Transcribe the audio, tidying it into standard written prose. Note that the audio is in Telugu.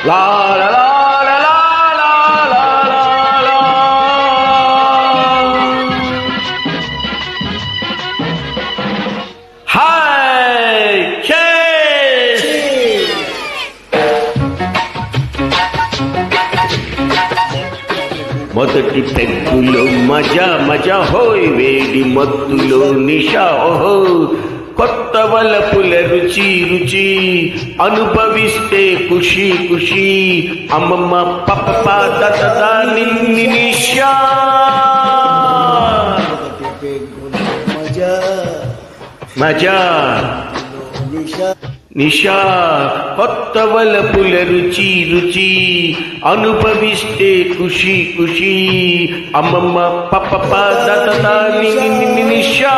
లా లా లా లా లా లా లా లా. హాయ్ చేస్. మొదటి పెగ్గులో మజా మజా హోయ్, వేడి మత్తులో నిషా ఓహో, కొత్త వలపుల రుచి రుచి అనుభవిస్తే ఖుషి ఖుషి, అమ్మమ్మ పప్ప దదా నిన్ని నిషా. మజా నిషా కొత్త వలపుల రుచి రుచి అనుభవిస్తే ఖుషి ఖుషి, అమ్మమ్మ పప్ప దదా నిషా.